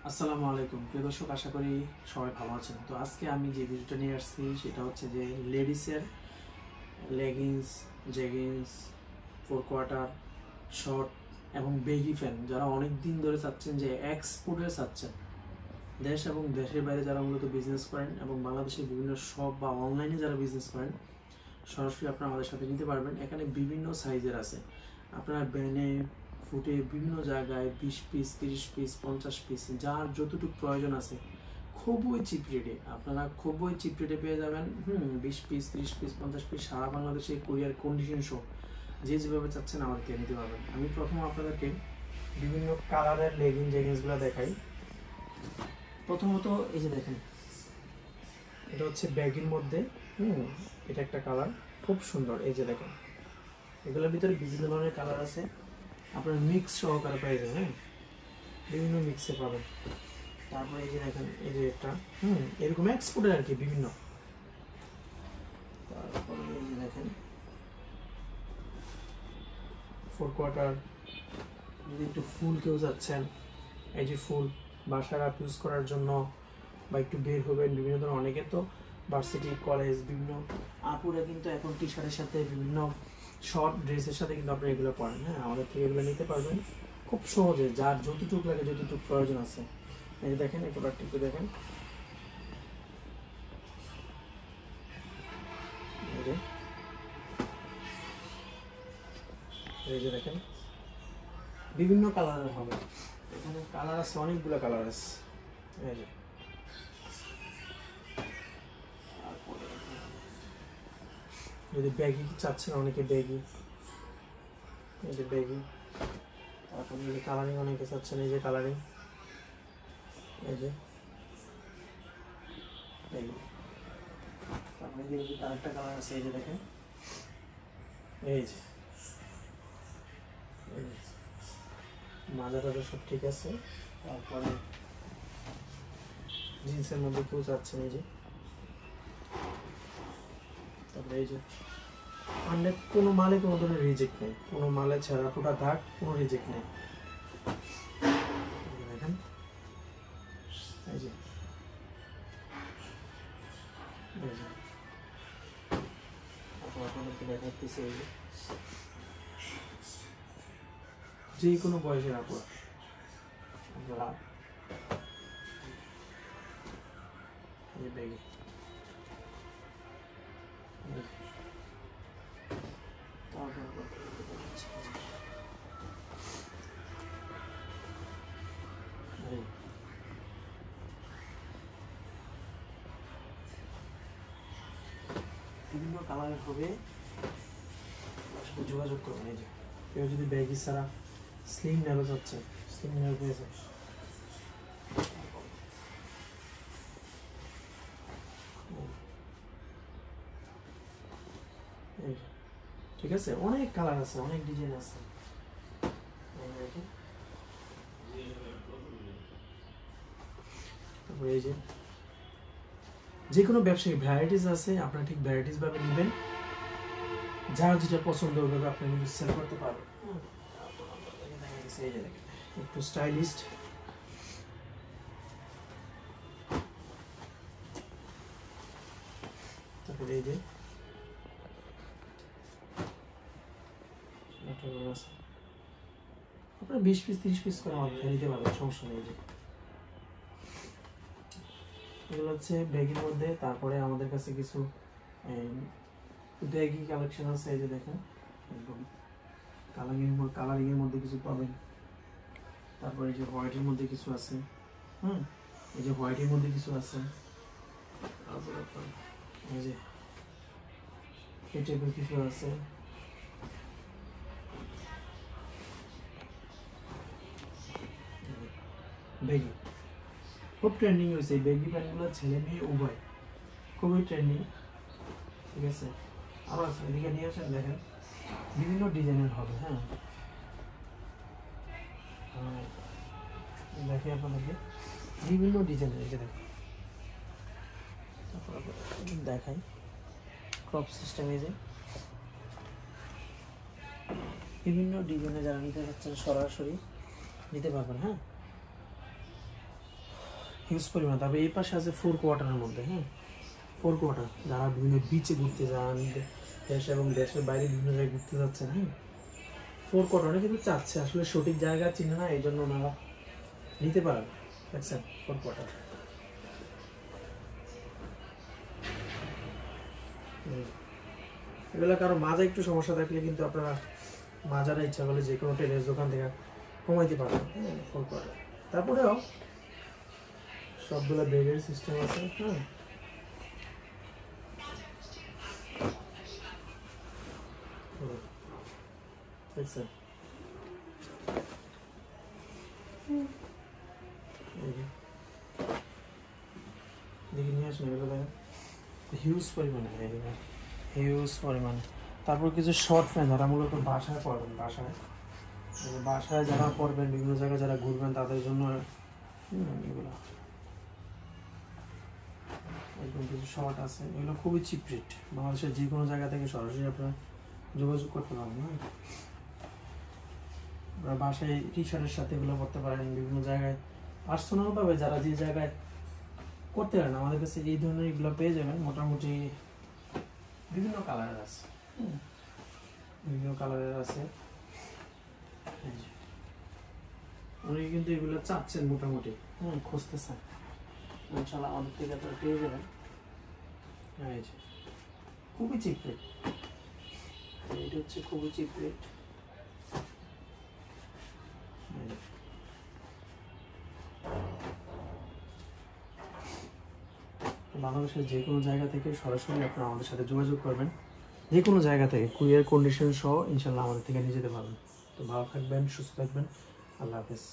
আসসালামু আলাইকুম প্রিয় দর্শক, আশা করি সবাই ভালো আছেন। তো আজকে আমি যে ভিডিওটা নিয়ে আসছি সেটা হচ্ছে যে লেডিসের লেগিংস, জেগিংস, 4 কোয়ার্টার, শর্ট এবং বেগি প্যান্ট যারা অনেক দিন ধরে চাচ্ছেন, যে এক্সপোর্টে চাচ্ছেন, দেশ এবং দেশের বাইরে যারা মূলত বিজনেস করেন এবং বাংলাদেশের বিভিন্ন শপ বা অনলাইনে যারা বিজনেস করেন, সরাসরি আপনারা আমাদের সাথে নিতে পারবেন। এখানে বিভিন্ন সাইজের আছে, আপনার ব্যানে ফুটে বিভিন্ন জায়গায় 20 পিস, 30 পিস, 50 পিস, যার যতটুকু প্রয়োজন আছে খুবই চিপ রেটে আপনারা খুবই চিপ রেটে পেয়ে যাবেন। 20 পিস, 30 পিস, 50 পিস সারা বাংলাদেশে কুরিয়ার কন্ডিশন সহ যে যেভাবে চাচ্ছেন আমাদেরকে নিতে পারবেন। আমি প্রথম আপনাদেরকে বিভিন্ন কালারের জেগিংসগুলো দেখাই। প্রথমত এই যে দেখেন, এটা হচ্ছে ব্যাগের মধ্যে, এটা একটা কালার খুব সুন্দর। এই যে দেখেন, এগুলোর ভিতরে বিভিন্ন ধরনের কালার আছে, আপনার মিক্স সহকারে পেয়ে যাবেন। বিভিন্ন মিক্সে পাবেন। তারপরে এই যে দেখেন, এই যে একটা এরকম এক্সপোর্টের আর কি বিভিন্ন। তারপরে এই যে দেখেন 4 কোয়ার্টার, যদি একটু ফুল কেউ যাচ্ছেন, এই যে ফুল বাসার ইউজ করার জন্য বা একটু বের হবেন, বিভিন্ন ধরনের অনেকে তো ভার্সিটি, কলেজ, বিভিন্ন আপুরা কিন্তু এখন টি শার্টের সাথে বিভিন্ন শর্ট ড্রেসের সাথে কিন্তু আপনি এগুলো পরেন। আমাদের থেকে এগুলো নিতে পারবেন খুব সহজে, যার যতটুকু লাগে, যতটুকু প্রয়োজন আছে। এই যে দেখেন, এই প্রোডাক্টটি একটু দেখেন, এই যে দেখেন বিভিন্ন কালারের হবে। এখানে কালার আছে, অনেকগুলো কালার আছে। এই যে যদি ব্যাগি চাচ্ছেন, অনেকে ব্যাগি, এই যে ব্যাগি। তারপরে এই যে কালারিং অনেকে চাচ্ছেন, এই যে কালারিং, এই যে ব্যাগি। তারপরে এই যে আরেকটা কালার আছে, এই যে দেখেন, এই যে মাজা টাজা সব ঠিক আছে। তারপরে জিন্সের মধ্যে কেউ চাচ্ছেন, এই যে। তারপরে এই যে কোনো মালে কোনো ধরনের রিজেক্ট নেই, কোনো মালে ছেঁড়া ফোটা দাগ, কোনো রিজেক্ট নেই। দেখেন, এই যে আপনাদেরকে দেখাচ্ছি, এই যে কোনো বয়সের আপুরা আপনারা এই ব্যাগে বিভিন্ন কালারের হবে, যোগাযোগ করবেন। এই যে কেউ যদি ব্যাগি ছাড়া স্লিম নেবে যাচ্ছে, স্লিম নেবে পেয়েছে। ঠিক আছে, অনেক কালার আছে, অনেক ডিজাইন আছে। তারপরে এই যে কোনো ব্যবসায়িক ভ্যারাইটিস আছে, আপনারা ঠিক ভ্যারাইটিস ভাবে নেবেন, যার যেটা পছন্দ হবে আপনি কিন্তু সেল করতে পারবেন। এই যে দেখেন, একটু স্টাইলিস্ট, তারপরে এই যে আপনার 20 পিস, 30 পিস করে আমাদের নিতে পারবেন, সমস্যা নেই। যে এগুলো হচ্ছে ব্যাগের মধ্যে। তারপরে আমাদের কাছে কিছু ব্যাগি কালেকশন আছে, এই যে দেখেন, একদম কালারিং এর মধ্যে কিছু পাবেন। তারপরে এই যে হোয়াইটের মধ্যে কিছু আছে, এই যে হোয়াইটের মধ্যে কিছু আছে। এই যে এই টাইপের কিছু আছে। ব্যাগি খুব ট্রেন্ডিং হয়েছে, এই ব্যাগি প্যান্টগুলো ছেলে মেয়ে উভয় খুবই ট্রেন্ডিং। ঠিক আছে, আবার এদিকে নিয়ে আসেন, দেখেন বিভিন্ন ডিজাইনের হবে। দেখে আপনাদেরকে বিভিন্ন ডিজাইনের, এই যে দেখেন, দেখাই ক্রপ সিস্টেম, এই যে বিভিন্ন ডিজাইনে যারা নিতে চাচ্ছেন সরাসরি নিতে পারবেন। হিউজ পরিমাণ। তারপরে এই পাশে আছে 4 কোয়ার্টারের মধ্যে, হ্যাঁ 4 কোয়ার্টার, যারা বিভিন্ন বিচে ঘুরতে যান, দেশ এবং দেশের বাইরে বিভিন্ন জায়গায় ঘুরতে যাচ্ছেন, হ্যাঁ 4 কোয়ার্টার কিন্তু চাচ্ছে আসলে সঠিক জায়গা চিনে না, এই জন্য ওনারা নিতে পারেন। দেখছেন 4 কোয়ার্টার। এগুলো কারো মাজা একটু সমস্যা থাকলে কিন্তু আপনারা মাজারা ইচ্ছা করলে যে কোনো টেরেস দোকান থেকে কমাইতে পারবেন, হ্যাঁ 4 কোয়ার্টার। তারপরেও সবগুলো বেডের সিস্টেম আছে, হ্যাঁ দেখছেন দেখে নিয়ে আসুন, এগুলো দেখেন হিউজ পরিমাণে, হিউজ পরিমাণে। তারপর কিছু শর্ট ফ্যান যারা মূলত বাসায় পড়বেন, বাসায় যারা পড়বেন, বিভিন্ন জায়গায় যারা ঘুরবেন তাদের জন্য এগুলো এরকম কিছু শর্ট আছে, এগুলো খুবই চিপ রেট, বাংলাদেশের যে কোনো জায়গা থেকে সরাসরি আপনারা যোগাযোগ করতে পারবেন। হ্যাঁ আপনারা বাসায় টি শার্টের সাথে এগুলো করতে পারেন, বিভিন্ন জায়গায় পার্সোনালভাবে যারা যে জায়গায় করতে পারেন আমাদের কাছে এই ধরনের এগুলো পেয়ে যাবেন। মোটামুটি বিভিন্ন কালারের আছে, বিভিন্ন কালারের আছে, অনেকে কিন্তু এগুলো চাচ্ছেন মোটামুটি, খুঁজতেছেন, ইনশাআল্লাহ আমাদের থেকে আপনারা পেয়ে যাবেন। খুবই চিপ রেট, এটা হচ্ছে খুবই চিপ রেট। বাংলাদেশের যে কোনো জায়গা থেকে সরাসরি আপনারা আমাদের সাথে যোগাযোগ করবেন, যে কোনো জায়গা থেকে কুরিয়ার কন্ডিশন সহ ইনশাআল্লাহ আমাদের থেকে নিয়ে যেতে পারবেন। তো ভালো থাকবেন, সুস্থ থাকবেন, আল্লাহ হাফেজ।